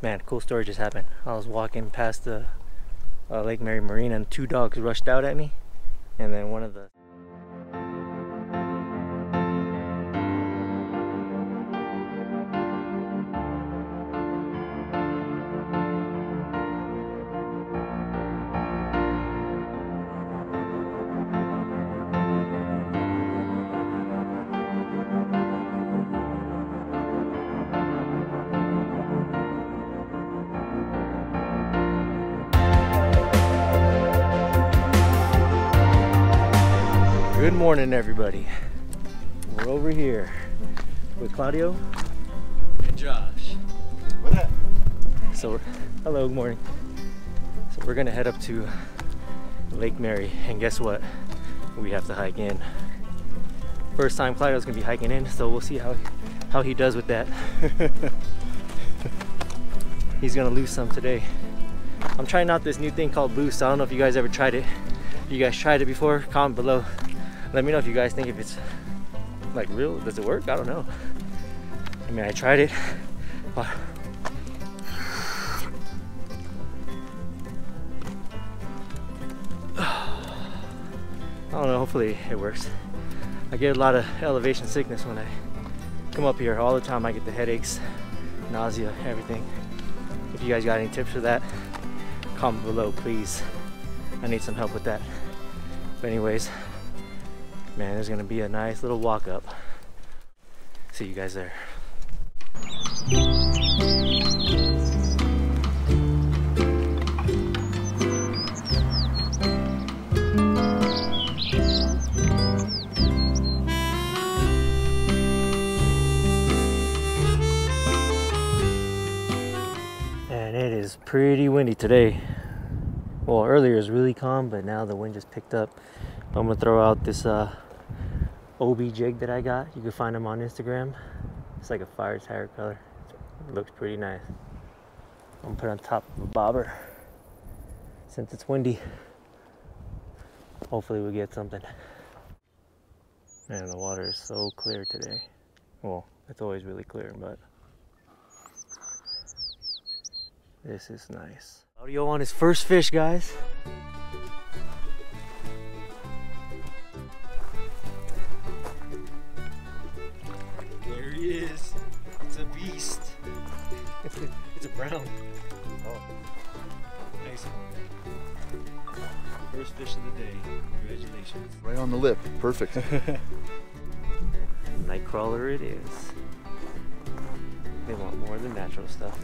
Man, cool story just happened. I was walking past the Lake Mary Marina and 2 dogs rushed out at me, and then one of the Good morning, everybody. We're over here with Claudio and Josh. What up? So, hello, good morning. So we're gonna head up to Lake Mary, and guess what? We have to hike in. First time Claudio's gonna be hiking in, so we'll see how he does with that. He's gonna lose some today. I'm trying out this new thing called Boost. I don't know if you guys ever tried it. If you guys tried it before, comment below. Let me know if you guys think if it's like real. Does it work? I don't know. I mean, I tried it. I don't know, hopefully it works. I get a lot of elevation sickness when I come up here. All the time I get the headaches, nausea, everything. If you guys got any tips for that, comment below, please. I need some help with that. But anyways, man, there's gonna be a nice little walk up. See you guys there. And it is pretty windy today. Well, earlier it was really calm, but now the wind just picked up. I'm gonna throw out this OB jig that I got. You can find them on Instagram. It's like a fire tire color. It looks pretty nice. I'm gonna put it on top of a bobber. Since it's windy, hopefully we get something. Man, the water is so clear today. Well, it's always really clear, but this is nice. Audio on his first fish, guys. There he is. It's a beast. It's a brown. Oh, nice one. First fish of the day. Congratulations. Right on the lip. Perfect. Nightcrawler it is. They want more than natural stuff.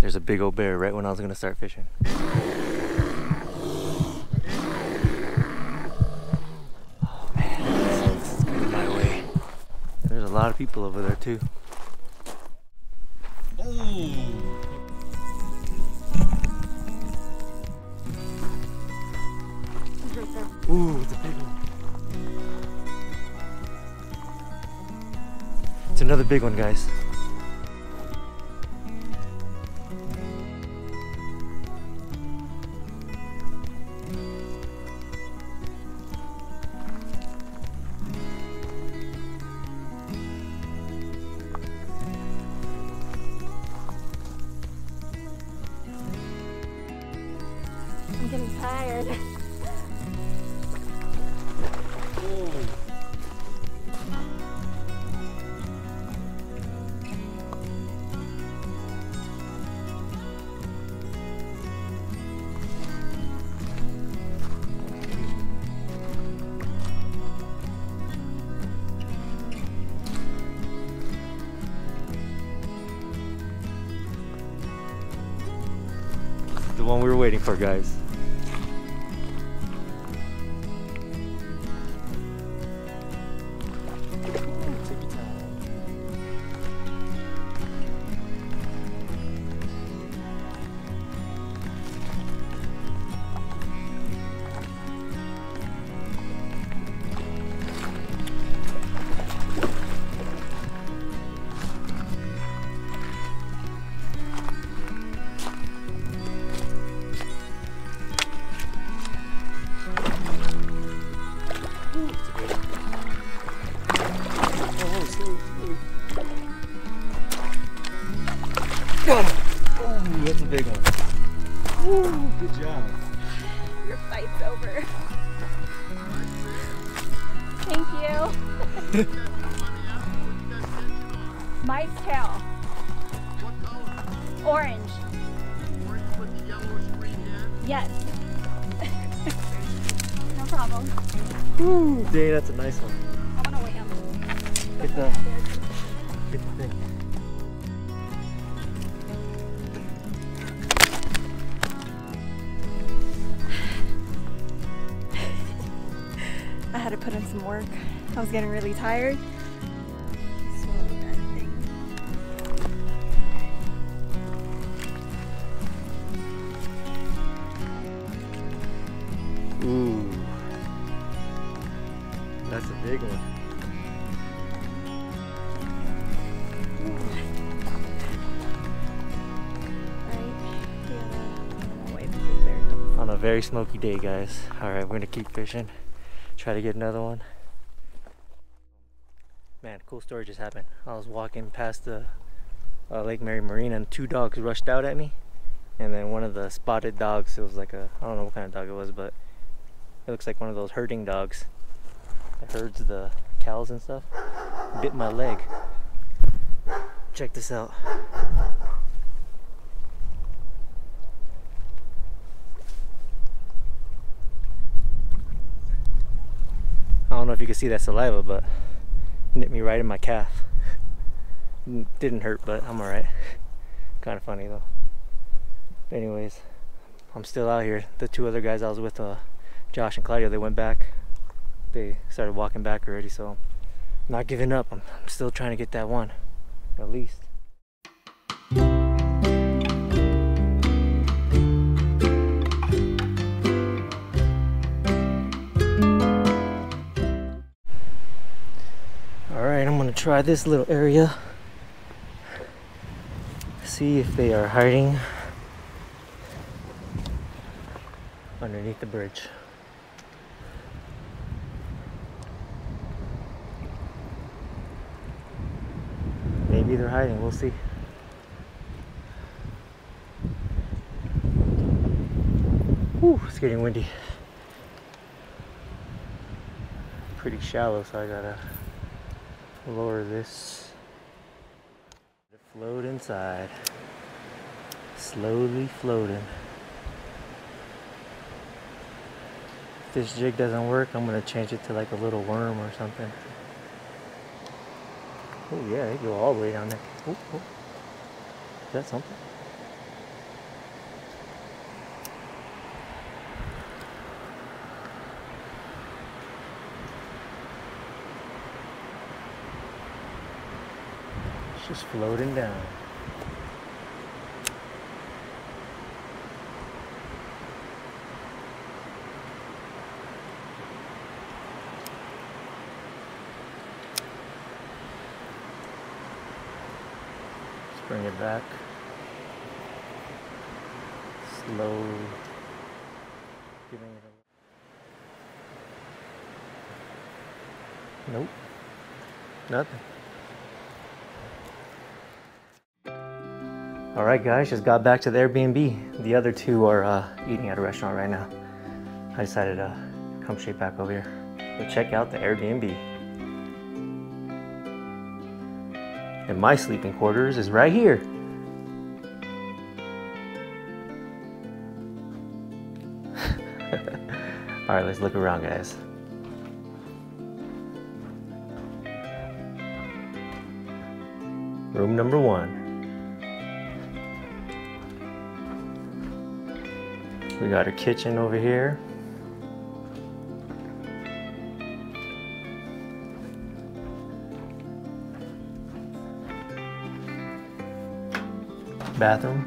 There's a big old bear right when I was gonna start fishing. Oh man, this is coming my way. There's a lot of people over there too. Oh! Ooh, it's a big one. It's another big one, guys. I'm getting tired. The one we were waiting for, guys. Oh, that's a big one. Woo, good job. Your fight's over. Thank you. Mike's tail. What color? Orange. Orange with the yellowish green head? Yes. No problem. Woo, dang, that's a nice one. I want to weigh him. Get the thing. I had to put in some work. I was getting really tired. Swallowed that thing. Ooh, that's a big one. On a very smoky day, guys. All right, we're gonna keep fishing. Try to get another one. Man, cool story just happened. I was walking past the Lake Mary Marina and two dogs rushed out at me. And then one of the spotted dogs, it was like a, I don't know what kind of dog it was, but it looks like one of those herding dogs that herds the cows and stuff. Bit my leg. Check this out. I don't know if you can see that saliva, but nipped me right in my calf. Didn't hurt, but I'm alright. Kind of funny though. Anyways, I'm still out here. The two other guys I was with, Josh and Claudia, they went back. They started walking back already, so I'm not giving up. I'm still trying to get that one, at least. Alright, I'm gonna try this little area. See if they are hiding underneath the bridge. Maybe they're hiding, we'll see. Whew, it's getting windy. Pretty shallow, so I gotta lower this. Float inside. Slowly floating. If this jig doesn't work, I'm gonna change it to like a little worm or something. Oh yeah, they go all the way down there. Oh, oh. Is that something? It's just floating down. Bring it back. Slow. Giving it a... Nope. Nothing. Alright guys, just got back to the Airbnb. The other two are eating at a restaurant right now. I decided to come straight back over here. Go check out the Airbnb. And my sleeping quarters is right here. All right, let's look around, guys. Room number 1. We got our kitchen over here. Bathroom.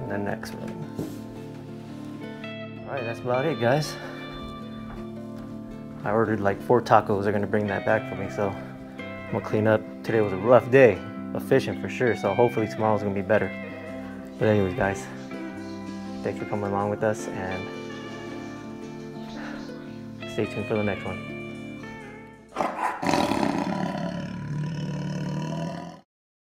And the next room. Alright, that's about it, guys. I ordered like 4 tacos. They're gonna bring that back for me, so I'm gonna clean up. Today was a rough day of fishing for sure, so hopefully tomorrow's gonna be better. But anyways, guys, thanks for coming along with us, and stay tuned for the next one.